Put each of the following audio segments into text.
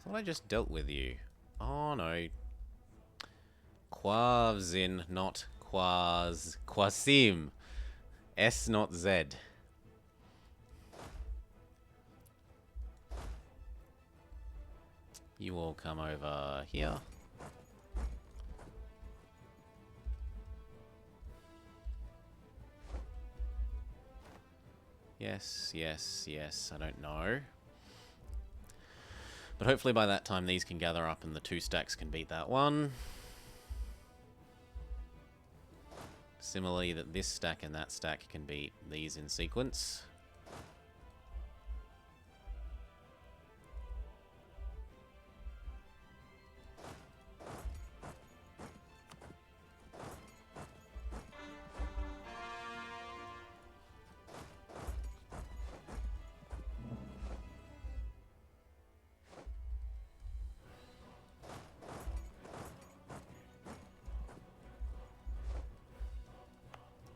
Thought I just dealt with you. Oh no. Quavzin, not Quaz. Quasim. S, not Z. You all come over here. Yes, yes, yes. I don't know. But hopefully by that time these can gather up and the 2 stacks can beat that one. Similarly, that this stack and that stack can beat these in sequence.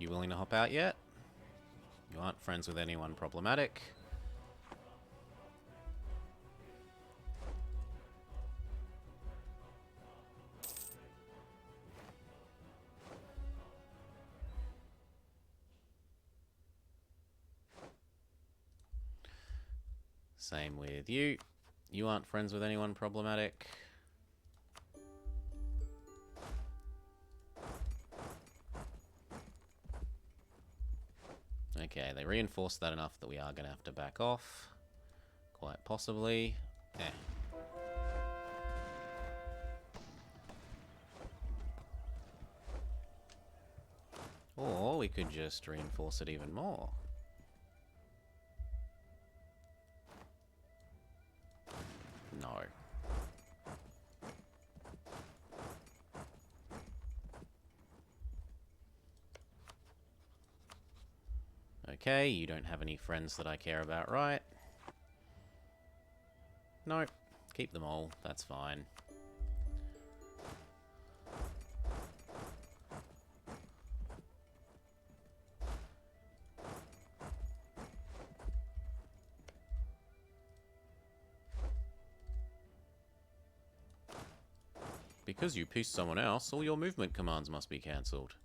You willing to hop out yet? You aren't friends with anyone problematic. Same with you. You aren't friends with anyone problematic. Okay, they reinforced that enough that we are going to have to back off. Quite possibly. Or we could just reinforce it even more. No. Okay, you don't have any friends that I care about, right? Nope. Keep them all. That's fine. Because you pieced someone else, all your movement commands must be cancelled.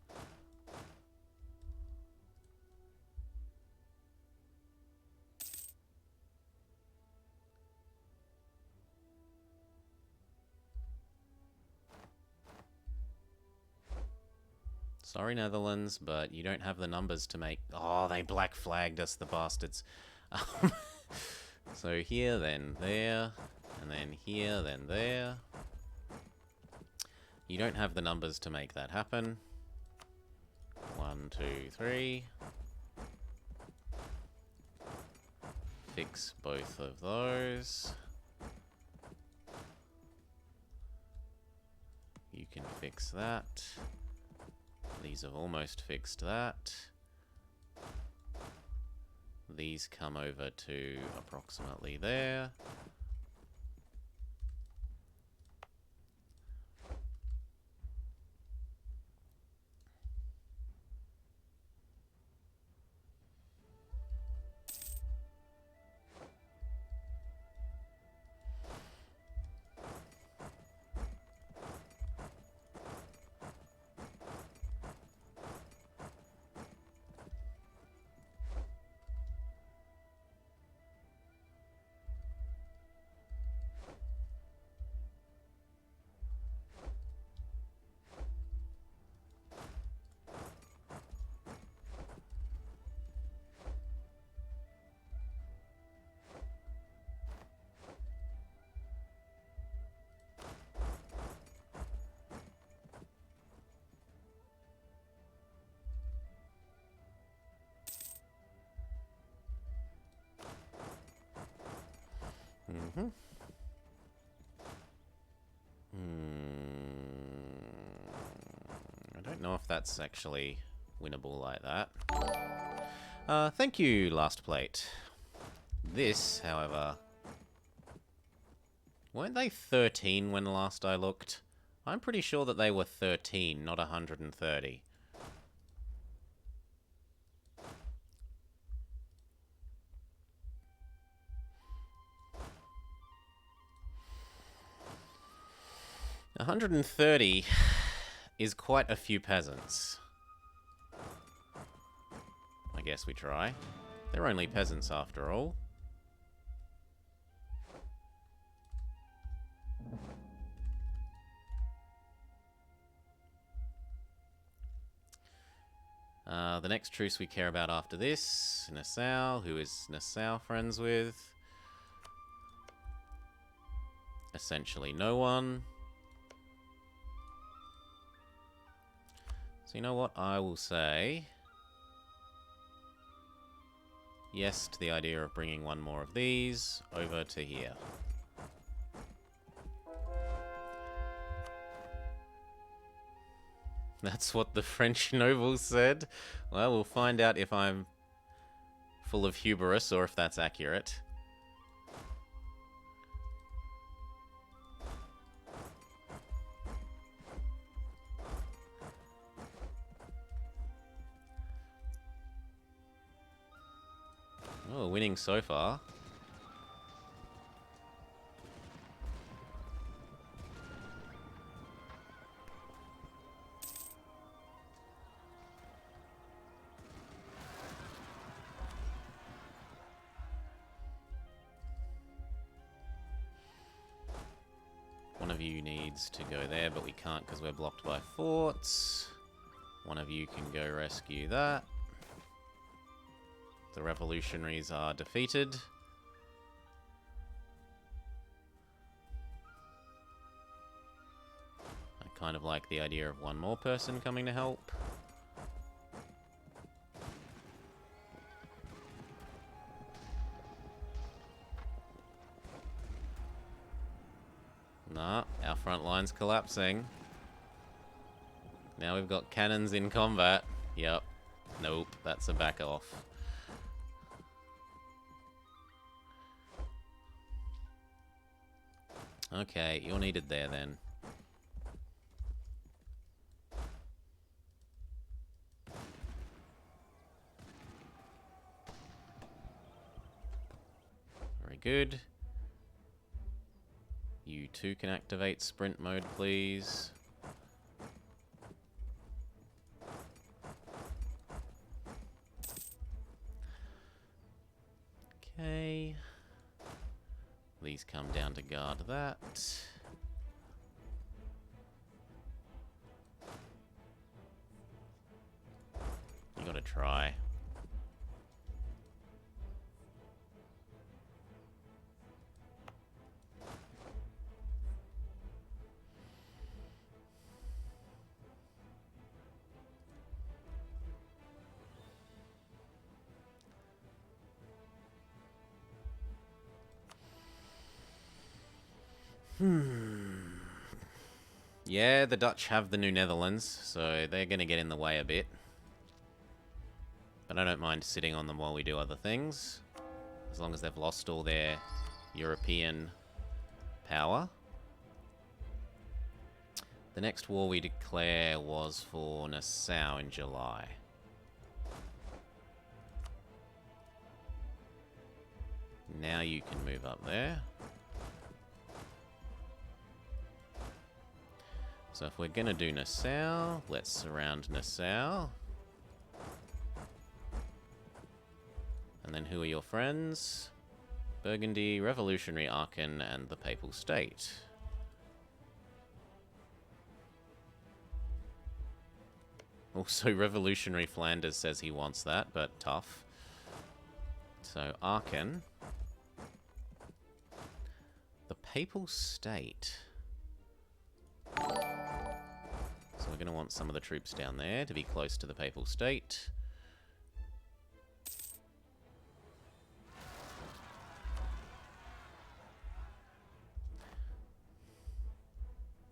Sorry, Netherlands, but you don't have the numbers to make... Oh, they black flagged us, the bastards. So here, then there, and then here, then there. You don't have the numbers to make that happen. 1, 2, 3. Fix both of those. You can fix that. These have almost fixed that. These come over to approximately there. Mm-hmm. I don't know if that's actually winnable like that. Thank you, last plate. This, however... Weren't they 13 when last I looked? I'm pretty sure that they were 13, not 130. 130 is quite a few peasants. I guess we try. They're only peasants after all. The next truce we care about after this, Nassau. Who is Nassau friends with? Essentially no one. So you know what? I will say yes to the idea of bringing one more of these over to here. That's what the French nobles said. Well, we'll find out if I'm full of hubris or if that's accurate. Oh, winning so far. One of you needs to go there, but we can't because we're blocked by forts. One of you can go rescue that. The revolutionaries are defeated. I kind of like the idea of one more person coming to help. Nah, our front line's collapsing. Now we've got cannons in combat. Yep. Nope, that's a back off. Okay, you're needed there then. Very good. You two can activate sprint mode, please. Okay. These come down to guard that. You gotta try. Yeah, the Dutch have the New Netherlands, so they're going to get in the way a bit. But I don't mind sitting on them while we do other things, as long as they've lost all their European power. The next war we declare was for Nassau in July. Now you can move up there. So if we're going to do Nassau, let's surround Nassau. And then who are your friends? Burgundy, Revolutionary Aachen, and the Papal State. Also, Revolutionary Flanders says he wants that, but tough. So, Aachen. The Papal State. So we're going to want some of the troops down there to be close to the Papal State.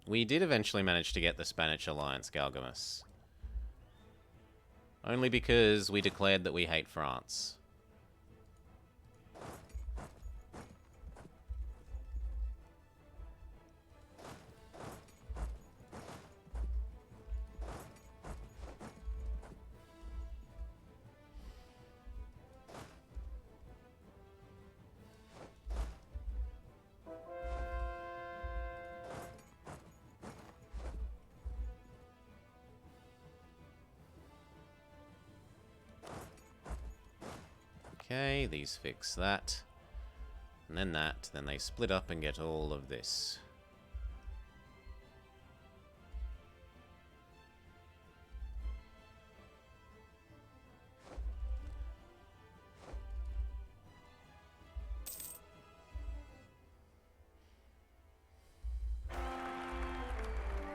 We did eventually manage to get the Spanish alliance, Galgamus. Only because we declared that we hate France. Okay, these fix that. And then that. Then they split up and get all of this.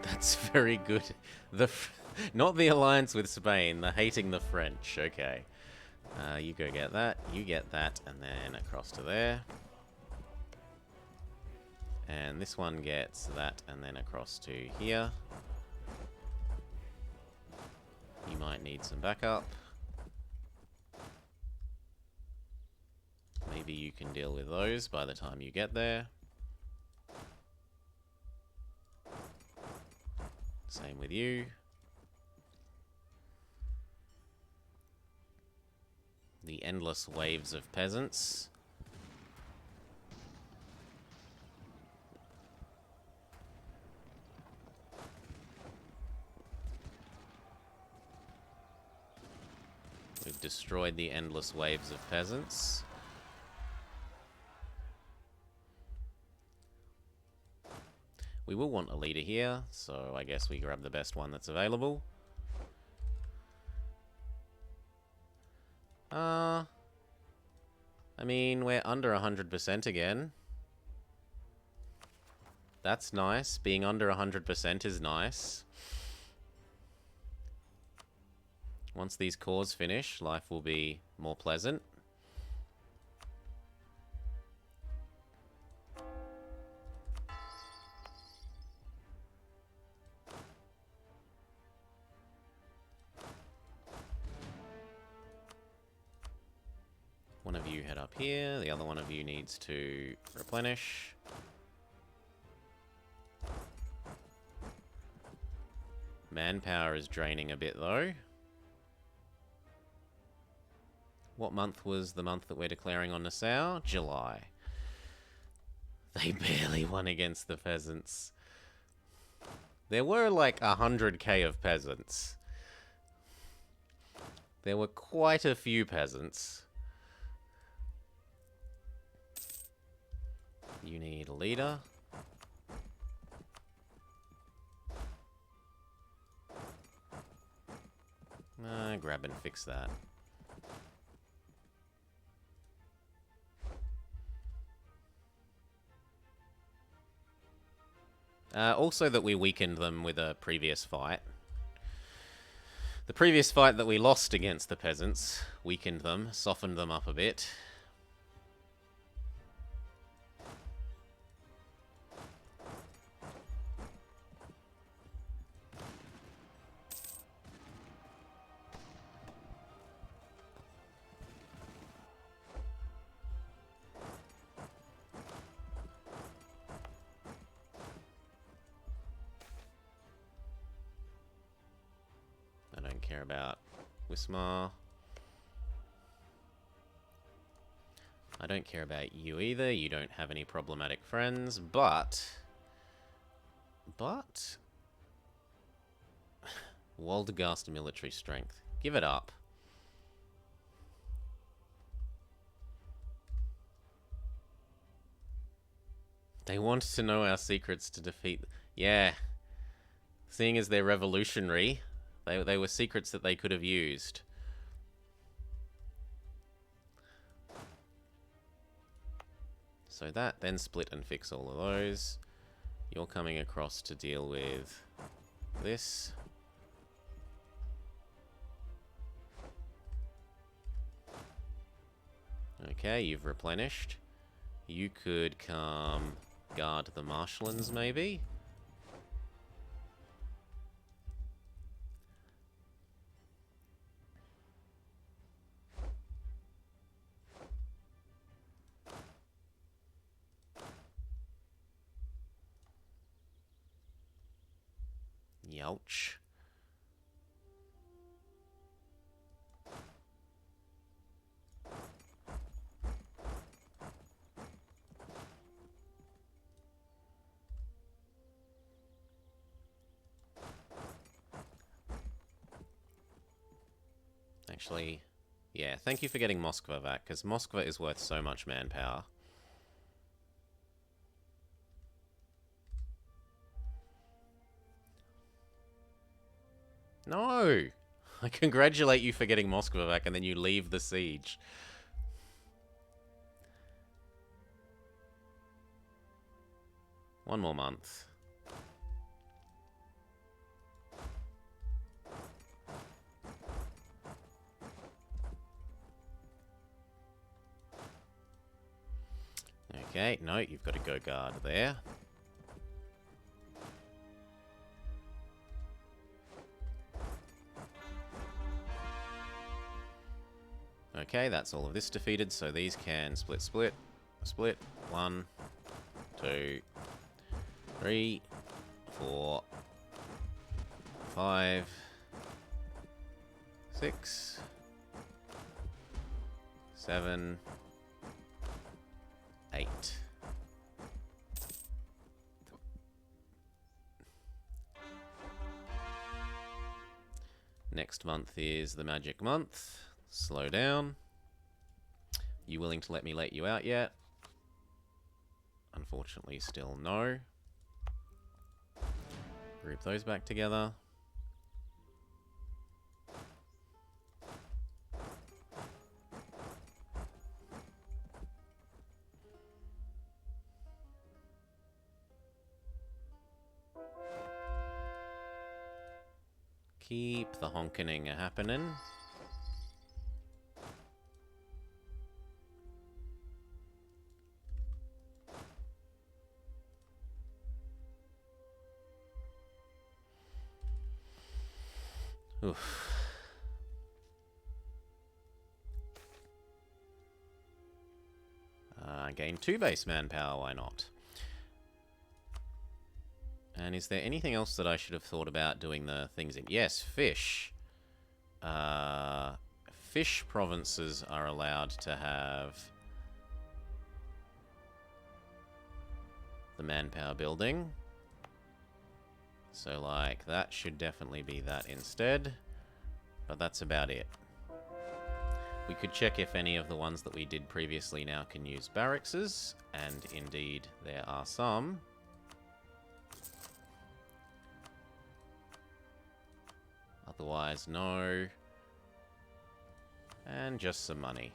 That's very good. Not the alliance with Spain, the hating the French. Okay. You go get that, you get that, and then across to there. And this one gets that, and then across to here. You might need some backup. Maybe you can deal with those by the time you get there. Same with you. The endless waves of peasants. We've destroyed the endless waves of peasants. We will want a leader here, so I guess we grab the best one that's available. I mean, we're under 100% again. That's nice. Being under 100% is nice. Once these cores finish, life will be more pleasant. One of you head up here, the other one of you needs to replenish. Manpower is draining a bit though. What month was the month that we're declaring on Nassau? July. They barely won against the peasants. There were like 100k of peasants. There were quite a few peasants. You need a leader. Grab and fix that. Also that we weakened them with a previous fight. The previous fight that we lost against the peasants weakened them, softened them up a bit. I don't care about Wismar. I don't care about you either. You don't have any problematic friends, but Waldegast military strength. Give it up. They wanted to know our secrets to defeat... Yeah. Seeing as they're revolutionary, they were secrets that they could have used. So that, then split and fix all of those. You're coming across to deal with this. Okay, you've replenished. You could come guard the marshlands, maybe? Youch. Actually, Yeah, thank you for getting Moskva back, because Moskva is worth so much manpower. No! I congratulate you for getting Moskva back, and then you leave the siege. One more month. Okay, no, you've got to go guard there. Okay, that's all of this defeated, so these can split, split, split. 1, 2, 3, 4, 5, 6, 7, 8. Next month is the magic month. Slow down. You willing to let me let you out yet? Unfortunately, still no. Group those back together. Keep the honkening happening. Oof. Gain 2 base manpower, why not? And is there anything else that I should have thought about doing the things in? Yes, fish. Fish provinces are allowed to have the manpower building. So, like, that should definitely be that instead. But that's about it. We could check if any of the ones that we did previously now can use barrackses. And indeed, there are some. Otherwise, no. And just some money.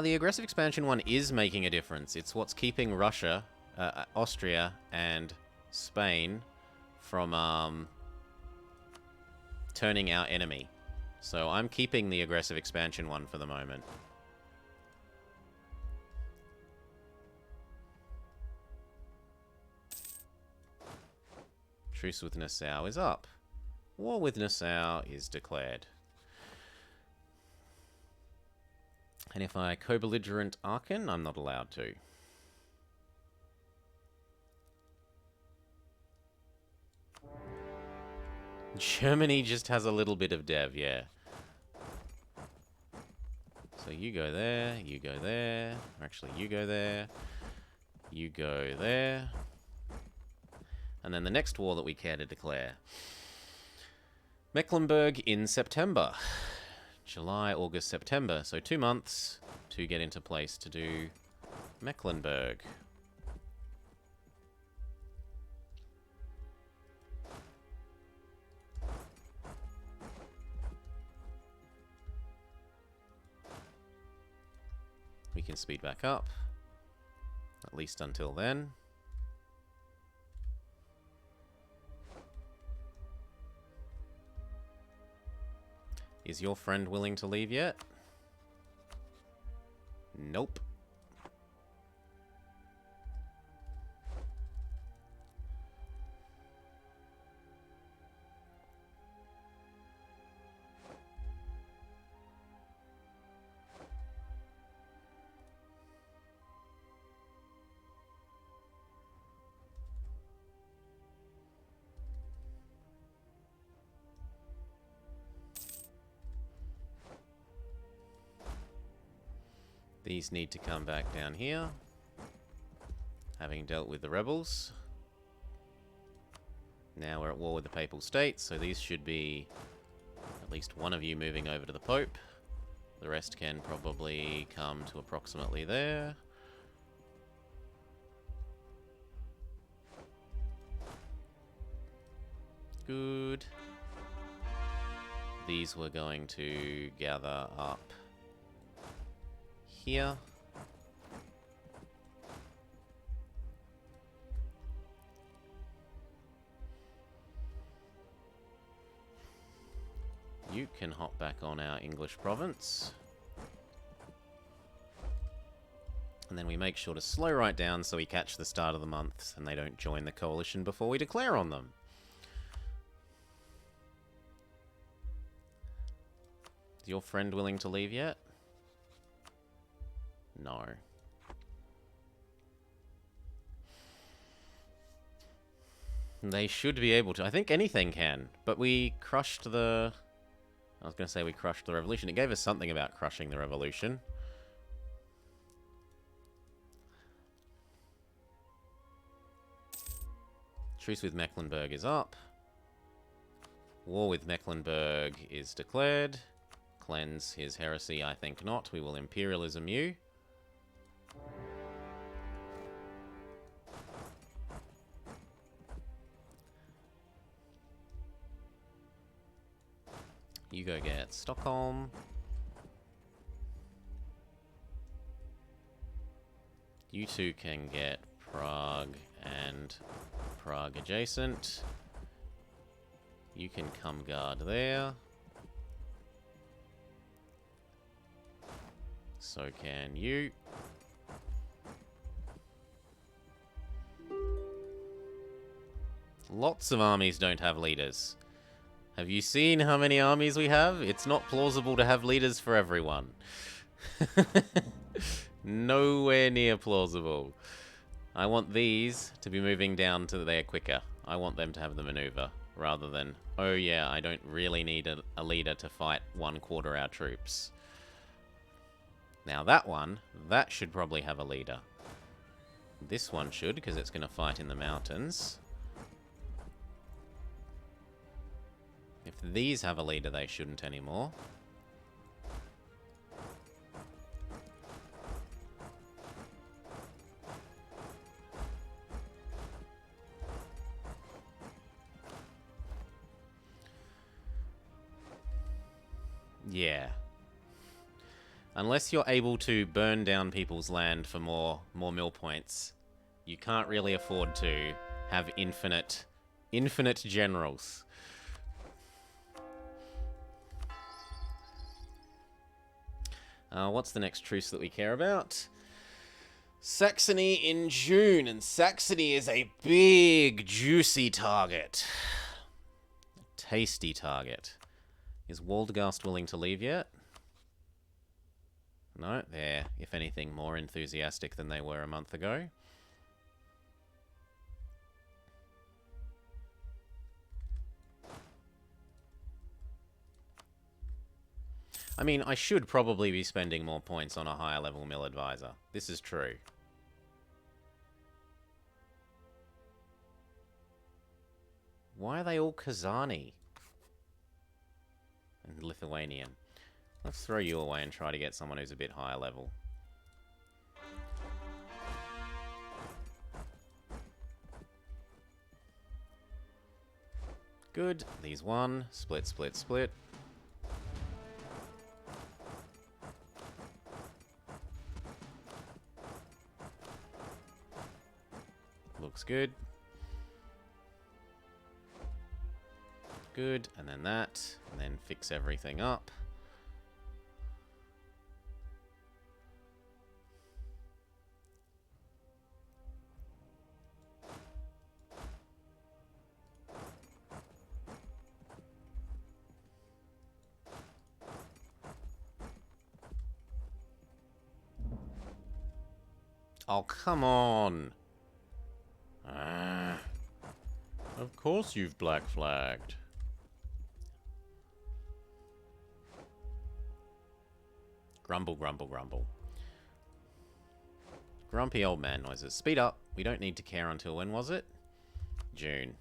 The aggressive expansion one is making a difference. It's what's keeping Russia, Austria, and Spain from turning our enemy. So I'm keeping the aggressive expansion one for the moment. Truce with Nassau is up. War with Nassau is declared. And if I co-belligerent Aachen, I'm not allowed to. Germany just has a little bit of dev, yeah. So you go there, you go there. Or actually, you go there. You go there. And then the next war that we care to declare. Mecklenburg in September. July, August, September. So 2 months to get into place to do Mecklenburg. We can speed back up. At least until then. Is your friend willing to leave yet? Nope. These need to come back down here. having dealt with the rebels. Now we're at war with the Papal States, so these should be at least one of you moving over to the Pope. The rest can probably come to approximately there. Good. These we're going to gather up here. You can hop back on our English province. And then we make sure to slow right down so we catch the start of the month and they don't join the coalition before we declare on them. Is your friend willing to leave yet? No. They should be able to. I think anything can. But we crushed the... I was going to say we crushed the revolution. It gave us something about crushing the revolution. Truce with Mecklenburg is up. War with Mecklenburg is declared. Cleanse his heresy, I think not. We will imperialism you. You go get Stockholm. You two can get Prague and Prague adjacent. You can come guard there. So can you. Lots of armies don't have leaders. Have you seen how many armies we have? It's not plausible to have leaders for everyone. Nowhere near plausible. I want these to be moving down to there quicker. I want them to have the maneuver, rather than, oh yeah, I don't really need a leader to fight 1/4 our troops. Now that should probably have a leader. This one should, because it's going to fight in the mountains. If these have a leader, they shouldn't anymore. Yeah. Unless you're able to burn down people's land for more mill points, you can't really afford to have infinite generals. What's the next truce that we care about? Saxony in June, and Saxony is a big, juicy target. A tasty target. Is Waldegast willing to leave yet? No, they're, if anything, more enthusiastic than they were a month ago. I mean, I should probably be spending more points on a higher level mill advisor. This is true. Why are they all Kazani? And Lithuanian. Let's throw you away and try to get someone who's a bit higher level. Good. These one. Split, split, split. Looks good. Good, and then that, and then fix everything up. Oh, come on. Of course you've black flagged. Grumble, grumble, grumble. Grumpy old man noises. Speed up. We don't need to care until when was it? June.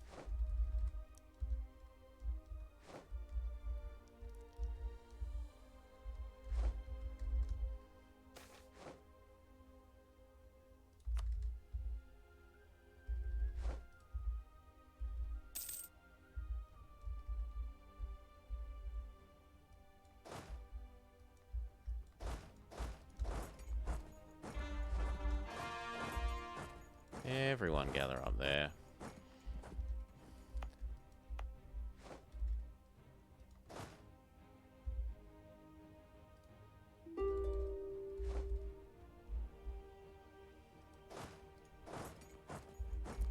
Everyone gather up there.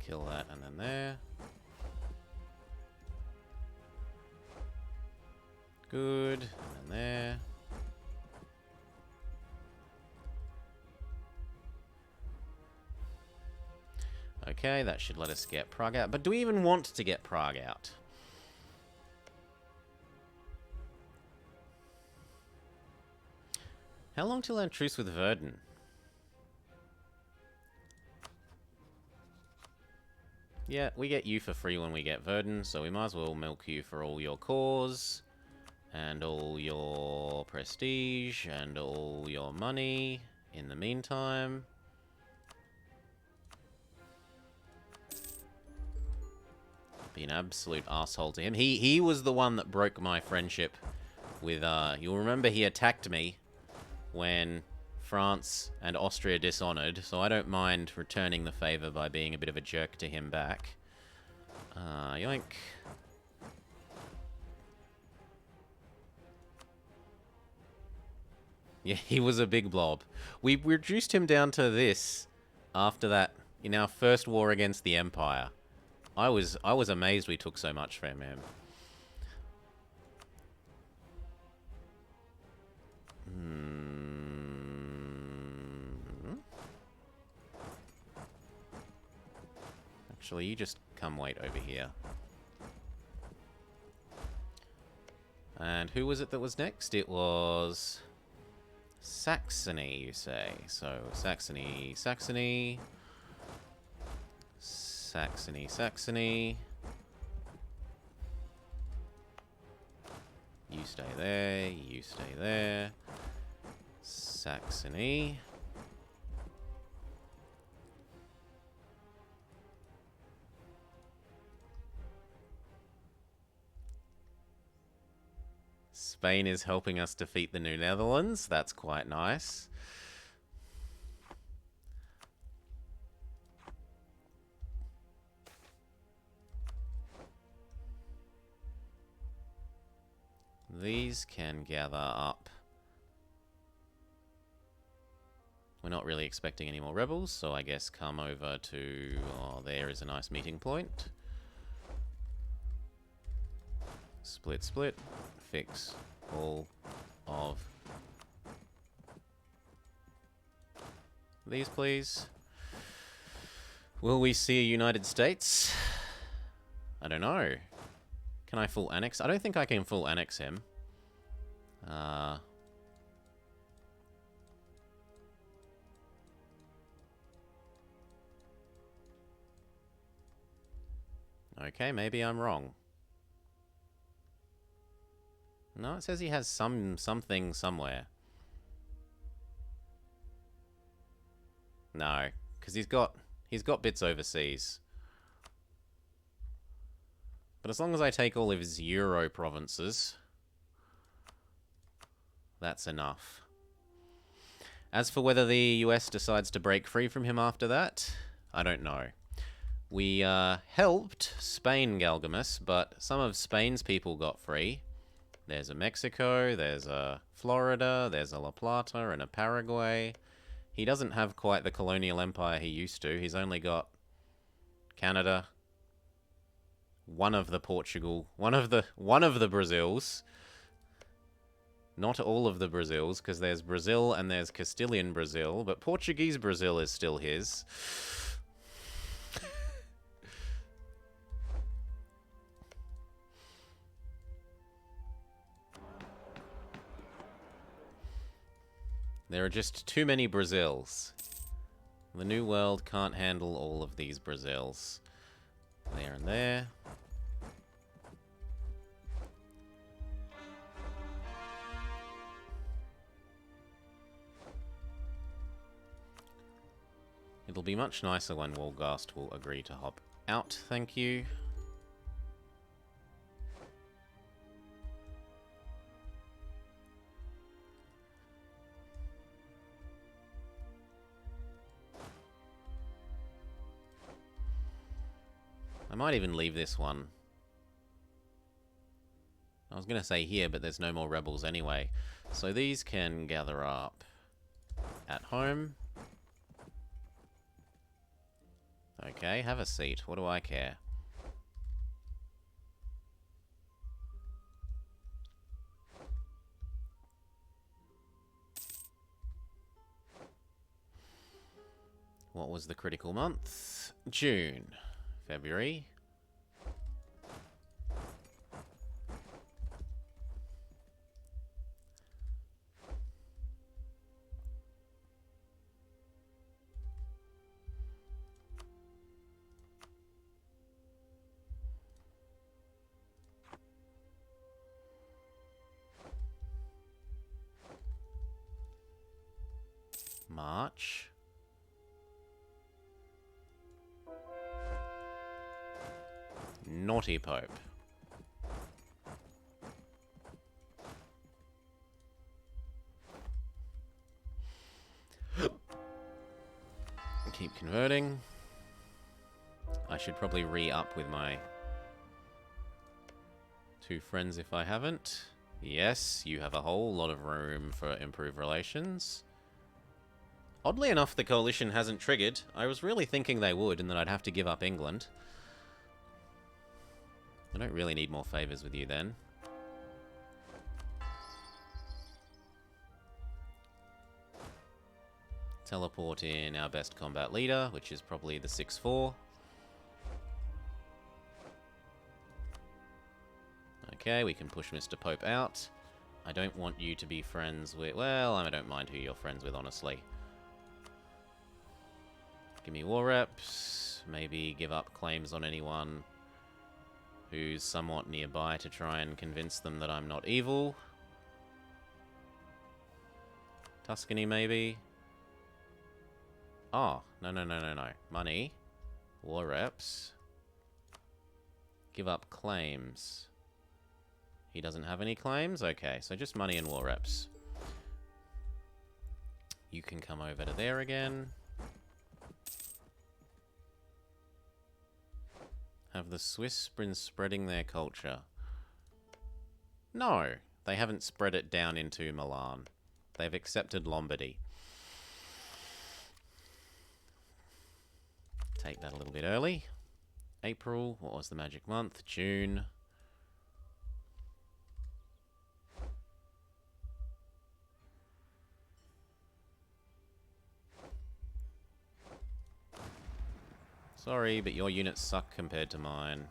Kill that and then there. Good. And then there. Okay, that should let us get Prague out. But do we even want to get Prague out? How long till our truce with Verdun? Yeah, we get you for free when we get Verdun, so we might as well milk you for all your cores, and all your prestige, and all your money in the meantime. Be an absolute asshole to him. He was the one that broke my friendship with, you'll remember he attacked me when France and Austria dishonored, so I don't mind returning the favor by being a bit of a jerk to him back. Yoink. Yeah, he was a big blob. We reduced him down to this after that in our first war against the Empire. I was amazed we took so much from him. Actually, you just come wait over here. And who was it that was next? It was Saxony, you say. So, Saxony, Saxony. Saxony, Saxony. You stay there, you stay there. Saxony. Spain is helping us defeat the New Netherlands. That's quite nice. These can gather up. We're not really expecting any more rebels, so I guess come over to... Oh, there is a nice meeting point. Split, split. Fix all of these, please. Will we see a United States? I don't know. Can I full annex? I don't think I can full annex him. Okay, maybe I'm wrong. No, it says he has something somewhere. No, because he's got bits overseas. But as long as I take all of his Euro provinces, that's enough. As for whether the US decides to break free from him after that, I don't know. We helped Spain, Galgamus, but some of Spain's people got free. There's a Mexico, there's a Florida, there's a La Plata, and a Paraguay. He doesn't have quite the colonial empire he used to. He's only got Canada, one of the Portugal, one of the Brazils. Not all of the Brazils, because there's Brazil and there's Castilian Brazil, but Portuguese Brazil is still his. There are just too many Brazils. The New World can't handle all of these Brazils. There and there. It'll be much nicer when Wolgast will agree to hop out, thank you. I might even leave this one. I was going to say here, but there's no more rebels anyway. So these can gather up at home. Okay, have a seat. What do I care? What was the critical month? June. February. March. Naughty Pope. Keep converting. I should probably re-up with my 2 friends if I haven't. Yes, you have a whole lot of room for improved relations. Oddly enough, the coalition hasn't triggered. I was really thinking they would, and that I'd have to give up England. I don't really need more favours with you then. Teleport in our best combat leader, which is probably the 6-4. Okay, we can push Mr. Pope out. I don't want you to be friends with... Well, I don't mind who you're friends with, honestly. Give me war reps. Maybe give up claims on anyone who's somewhat nearby to try and convince them that I'm not evil. Tuscany, maybe. Oh, no. Money. War reps. Give up claims. He doesn't have any claims? Okay, so just money and war reps. You can come over to there again. Have the Swiss been spreading their culture? No, they haven't spread it down into Milan. They've accepted Lombardy. Take that a little bit early. April, what was the magic month? June. Sorry, but your units suck compared to mine.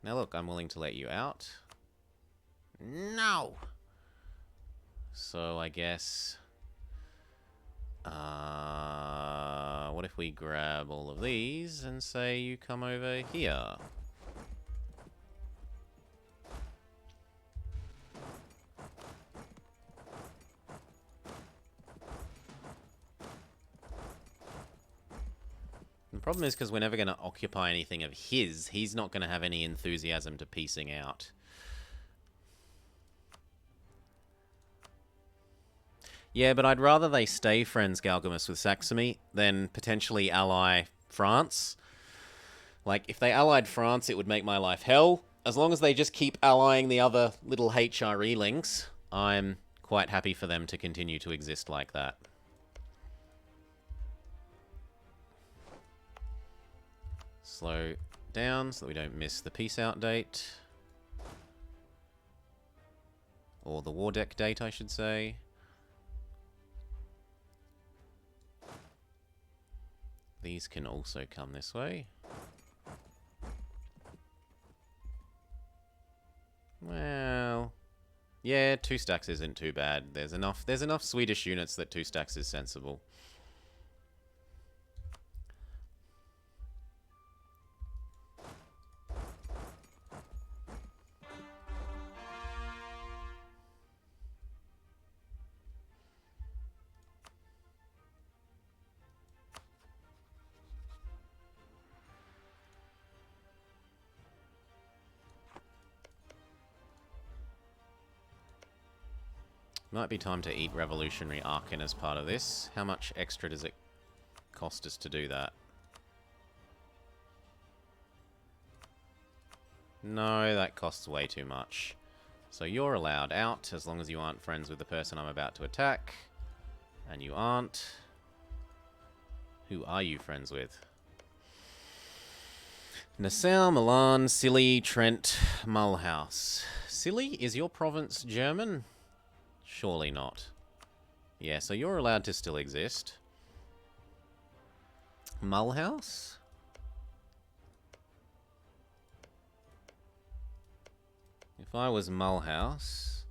Now look, I'm willing to let you out. No! So I guess... what if we grab all of these and say you come over here? The problem is because we're never going to occupy anything of his, he's not going to have any enthusiasm to piecing out. Yeah, but I'd rather they stay friends, Galgamus, with Saxony than potentially ally France. Like, if they allied France, it would make my life hell. As long as they just keep allying the other little HRE links, I'm quite happy for them to continue to exist like that. Slow down so that we don't miss the peace out date. Or the war deck date, I should say. These can also come this way. Well... Yeah, 2 stacks isn't too bad. There's enough Swedish units that 2 stacks is sensible. Might be time to eat Revolutionary Archon as part of this. How much extra does it cost us to do that? No, that costs way too much. So you're allowed out as long as you aren't friends with the person I'm about to attack. And you aren't. Who are you friends with? Nassau, Milan, Scilly, Trent, Mulhouse. Scilly, is your province German? Surely not. Yeah, so you're allowed to still exist. Mulhouse? If I was Mulhouse...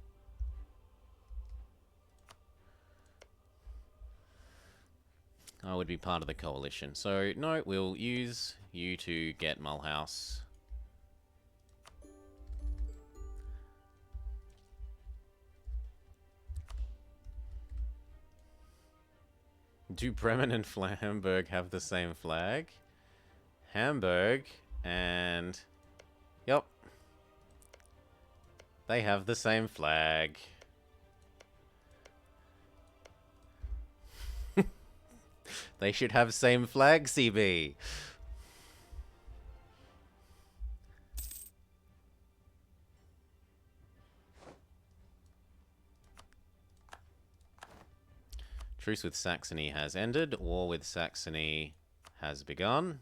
I would be part of the coalition. So, no, we'll use you to get Mulhouse. Do Bremen and Hamburg have the same flag? Hamburg and... Yep. They have the same flag. They should have same flag, CB. Truce with Saxony has ended. War with Saxony has begun.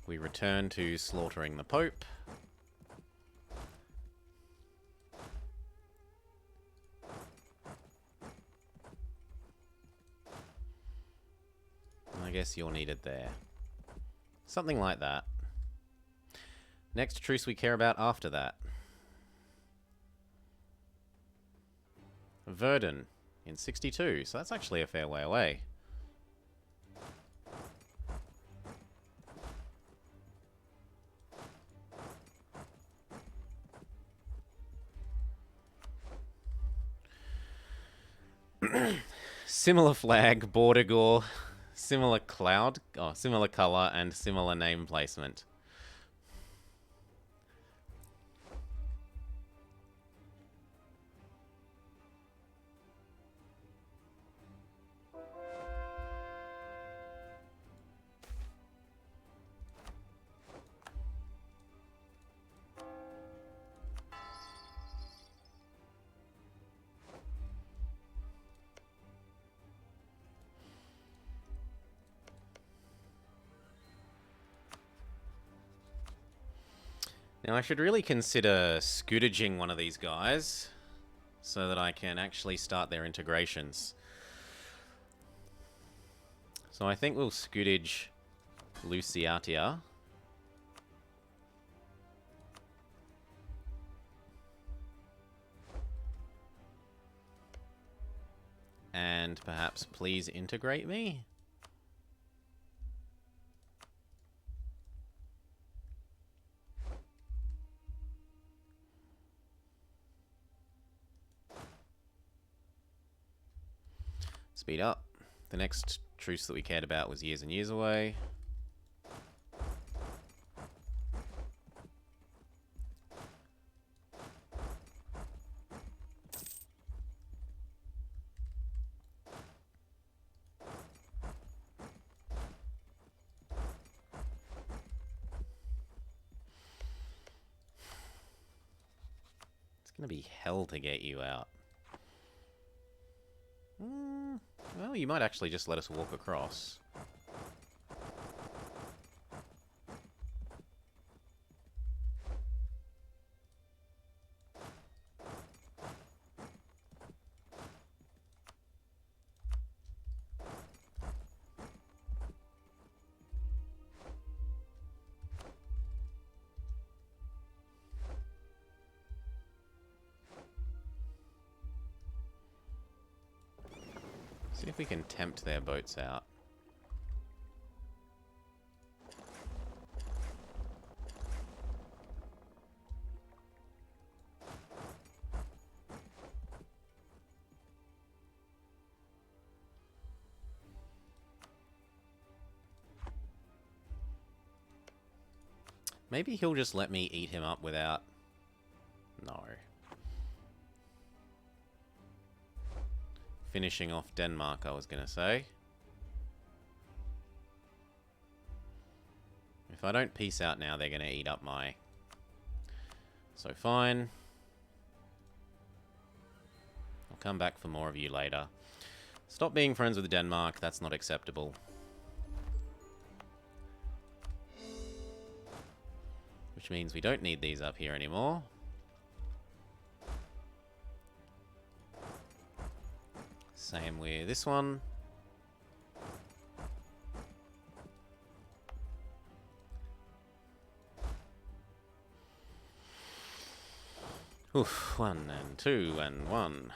We return to slaughtering the Pope. I guess you're needed there. Something like that. Next truce we care about after that. Verdun in 62, so that's actually a fair way away. Similar flag, border gore, similar cloud, similar color, and similar name placement. Now I should really consider scootaging one of these guys so that I can actually start their integrations. So I think we'll scootage Luciatia. And perhaps please integrate me? Speed up. The next truce that we cared about was years and years away. It's gonna be hell to get you out. Well, you might actually just let us walk across. See if we can tempt their boats out. Maybe he'll just let me eat him up without... No. Finishing off Denmark, I was going to say. If I don't peace out now, they're going to eat up my... So fine. I'll come back for more of you later. Stop being friends with Denmark, that's not acceptable. Which means we don't need these up here anymore. Same with this one. Oof, 1 and 2 and 1.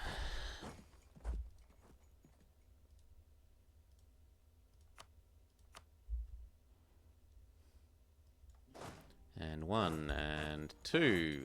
And 1 and 2.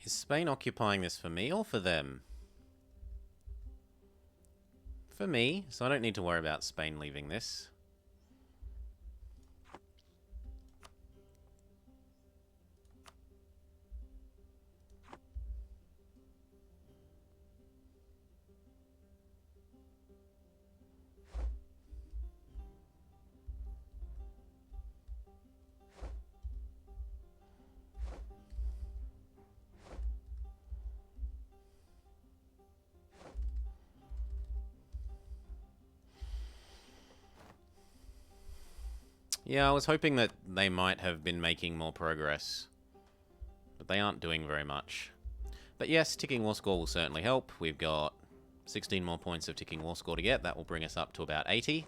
Is Spain occupying this for me or for them? For me, so I don't need to worry about Spain leaving this. Yeah, I was hoping that they might have been making more progress. But they aren't doing very much. But yes, ticking war score will certainly help. We've got 16 more points of ticking war score to get. That will bring us up to about 80.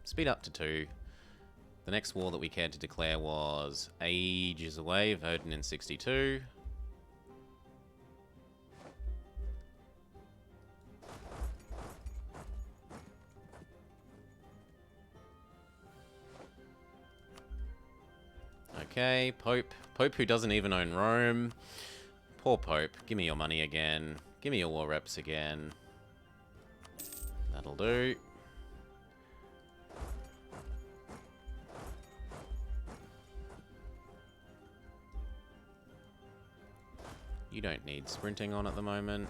Speed up to 2. The next war that we cared to declare was ages away, Verdun in 62. Okay, Pope. Pope who doesn't even own Rome. Poor Pope. Give me your money again. Give me your war reps again. That'll do. You don't need sprinting on at the moment.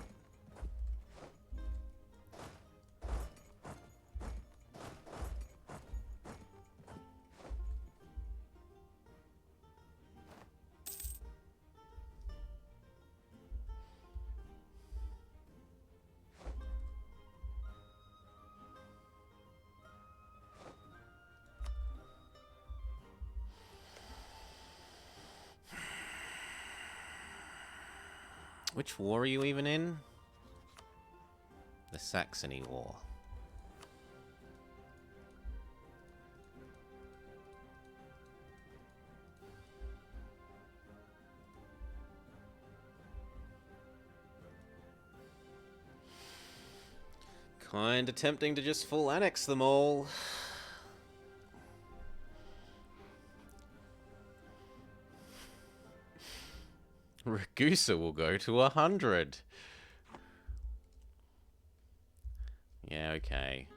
Which war are you even in? The Saxony War. Kinda tempting to just full annex them all. Ragusa will go to 100. Yeah, okay.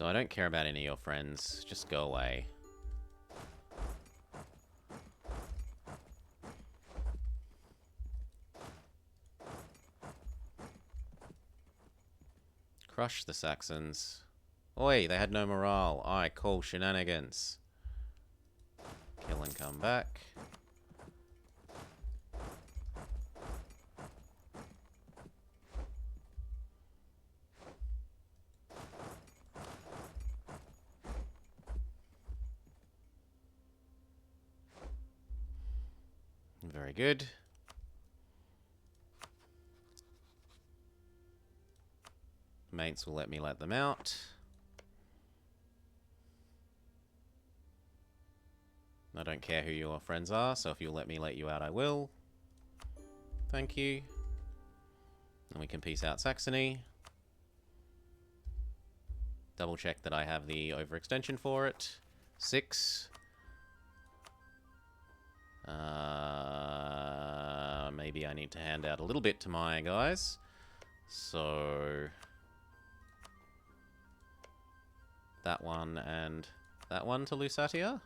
So I don't care about any of your friends. Just go away. Crush the Saxons. Oi, they had no morale. I call shenanigans. Kill and come back. Very good. Mates will let me let them out. I don't care who your friends are, so if you'll let me let you out, I will. Thank you. And we can peace out Saxony. Double check that I have the overextension for it. 6. Maybe I need to hand out a little bit to my guys. So that one and that one to Lusatia.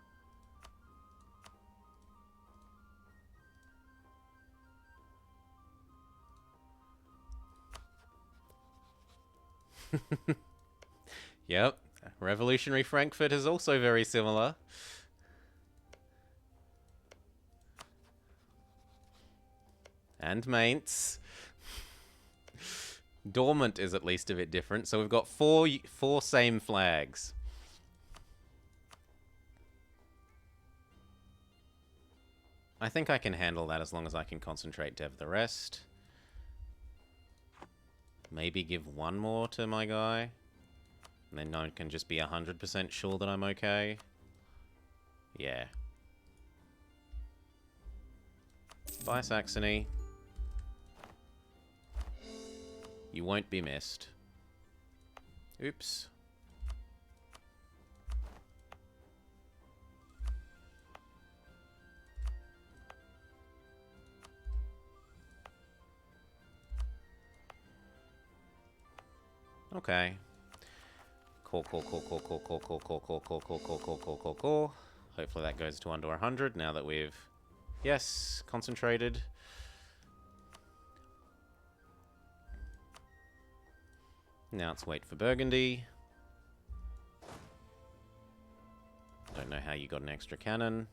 Yep. Revolutionary Frankfurt is also very similar. And Mainz. Dormant is at least a bit different. So we've got four same flags. I think I can handle that as long as I can concentrate dev the rest. Maybe give one more to my guy. And then I can just be 100% sure that I'm okay. Yeah. Bye, Saxony. You won't be missed. Oops. Okay. Cool. Hopefully that goes to under 100 now that we've... Yes, concentrated. Now let's wait for Burgundy. Don't know how you got an extra cannon.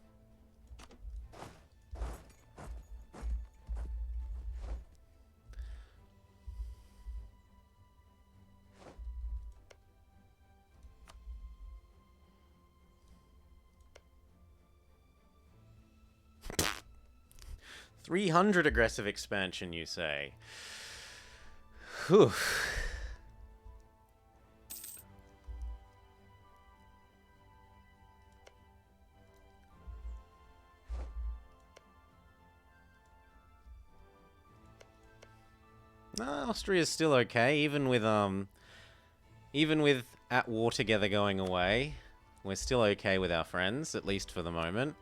"300 aggressive expansion, you say?" Whew. Austria's still okay, even with at war together going away. We're still okay with our friends, at least for the moment.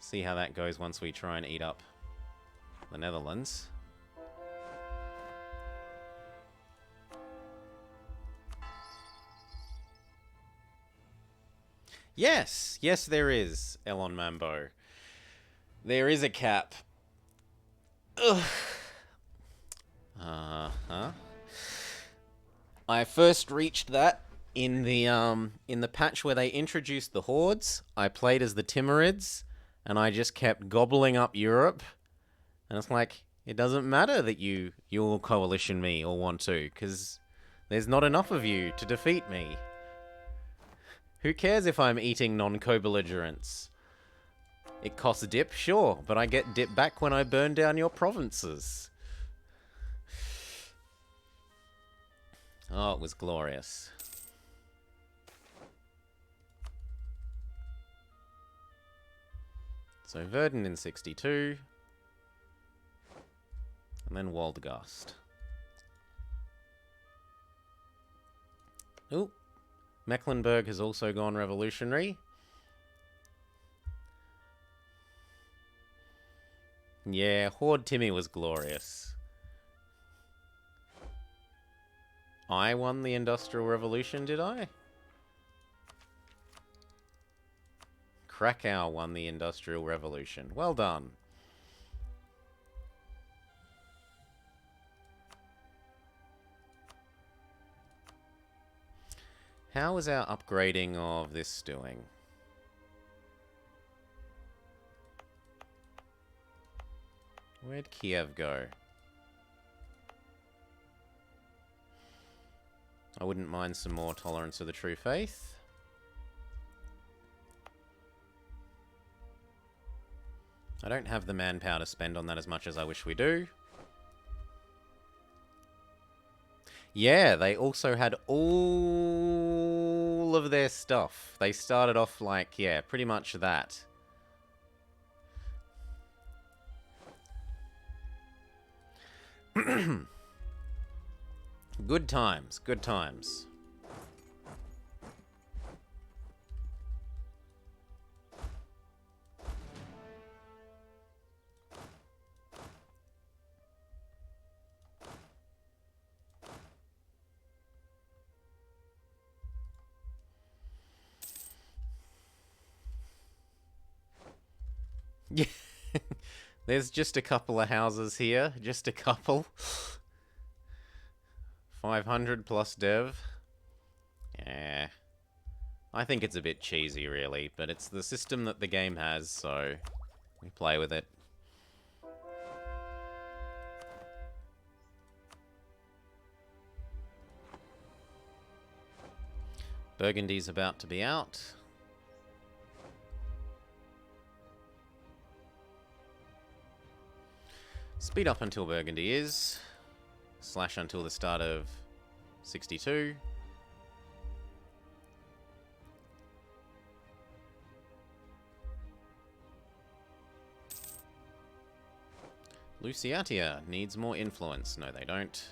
See how that goes once we try and eat up the Netherlands. Yes, there is, Elon Mambo. There is a cap. Ugh. I first reached that in the patch where they introduced the hordes. I played as the Timurids, and I just kept gobbling up Europe. And it's like, it doesn't matter that you'll coalition me or want to, because there's not enough of you to defeat me. Who cares if I'm eating non-co-belligerents? It costs dip, sure, but I get dip back when I burn down your provinces. Oh, it was glorious. So Verdun in 62. And then Waldgast. Ooh. Mecklenburg has also gone revolutionary. Yeah, Horde Timmy was glorious. I won the Industrial Revolution, did I? Krakow won the Industrial Revolution. Well done. How is our upgrading of this doing? Where'd Kiev go? I wouldn't mind some more tolerance of the true faith. I don't have the manpower to spend on that as much as I wish we do. Yeah, they also had all of their stuff. They started off like, yeah, pretty much that. Good times, good times. Yeah. There's just a couple of houses here. Just a couple. 500 plus dev. Yeah. I think it's a bit cheesy, really. But it's the system that the game has, so we play with it. Burgundy's about to be out. Speed up until Burgundy is. Slash until the start of 62. Luciatia needs more influence. No, they don't.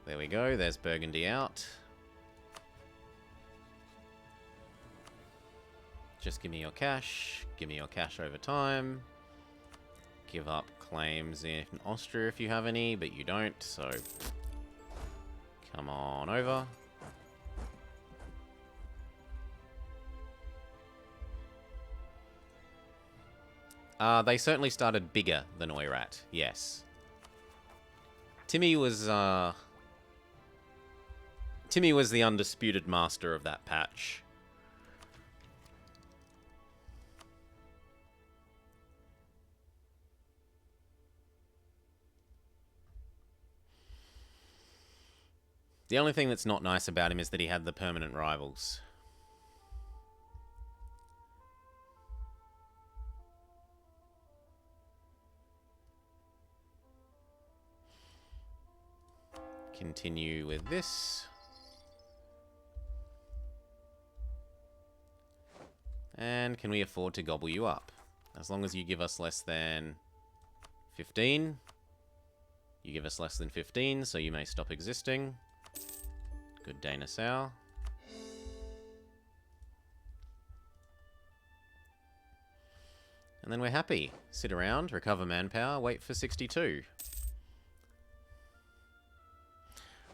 There we go. There's Burgundy out. Just give me your cash. Give me your cash over time. Give up claims in Austria if you have any, but you don't, so come on over. They certainly started bigger than Oirat, yes. Timmy was the undisputed master of that patch. The only thing that's not nice about him is that he had the permanent rivals. Continue with this. And can we afford to gobble you up? As long as you give us less than 15. You give us less than 15, so you may stop existing. Good day, Nassau. And then we're happy. Sit around, recover manpower, wait for 62.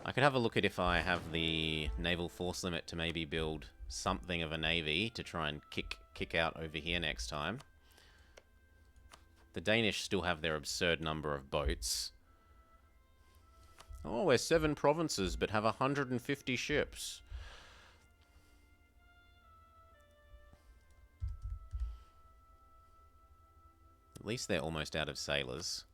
I could have a look at if I have the naval force limit to maybe build something of a navy to try and kick out over here next time. The Danish still have their absurd number of boats. Oh, we're 7 provinces, but have 150 ships. At least they're almost out of sailors.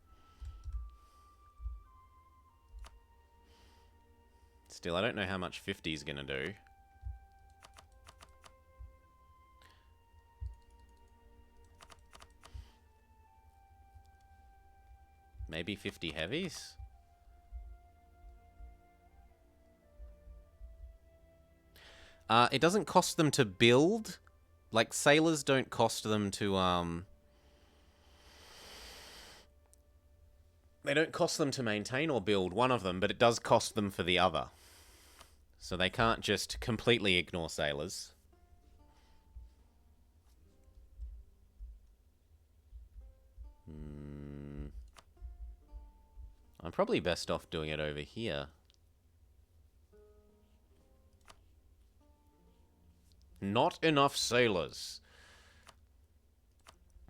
Still, I don't know how much 50 is going to do. Maybe 50 heavies? It doesn't cost them to build. Like, sailors don't cost them to, they don't cost them to maintain or build one of them, but it does cost them for the other. So they can't just completely ignore sailors. I'm probably best off doing it over here. Not enough sailors.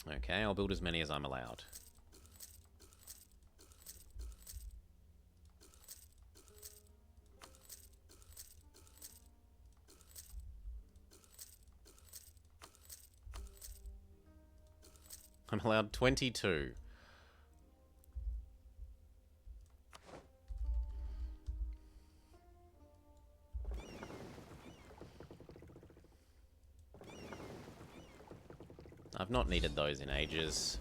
Okay, I'll build as many as I'm allowed. I'm allowed 22. I've not needed those in ages.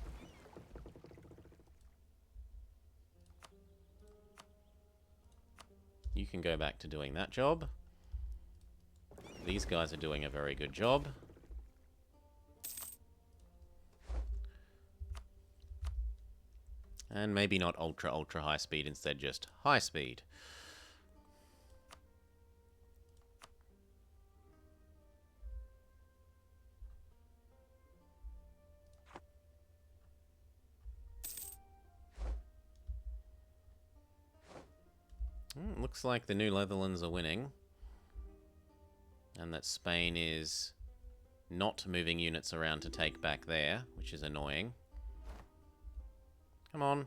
You can go back to doing that job. These guys are doing a very good job. And maybe not ultra, ultra high speed, instead just high speed. Looks like the New Netherlands are winning. And that Spain is not moving units around to take back there, which is annoying. Come on.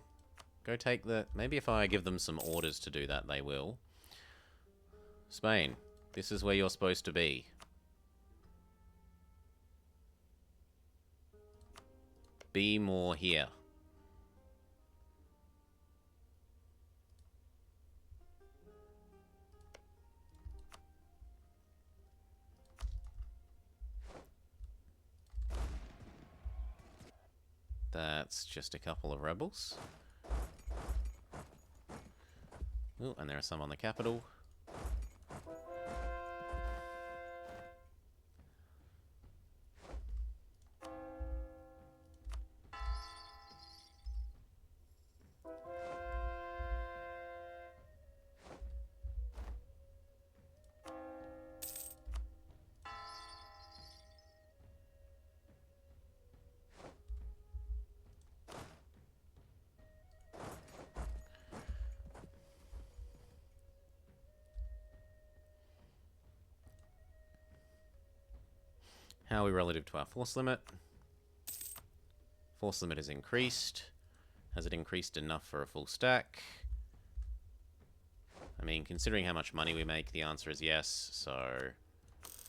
Go take the... Maybe if I give them some orders to do that, they will. Spain, this is where you're supposed to be. Be more here. That's just a couple of rebels. Ooh, and there are some on the capital. How are we relative to our force limit? Force limit is increased. Has it increased enough for a full stack? I mean, considering how much money we make, the answer is yes, so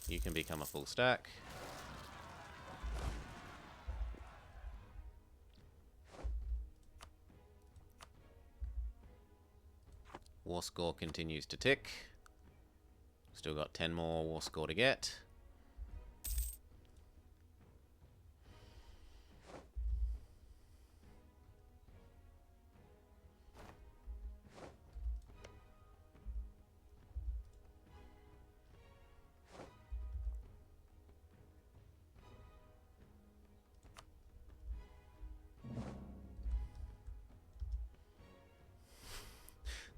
you can become a full stack. War score continues to tick. Still got 10 more war score to get.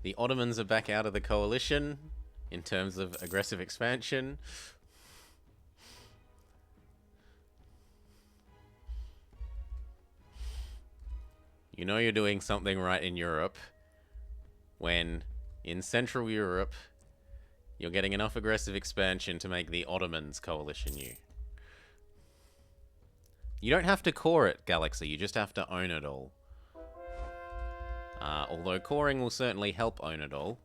The Ottomans are back out of the coalition in terms of aggressive expansion. You know you're doing something right in Europe when in Central Europe you're getting enough aggressive expansion to make the Ottomans coalition you. You don't have to core it, Galaxy, you just have to own it all. Although coring will certainly help own it all.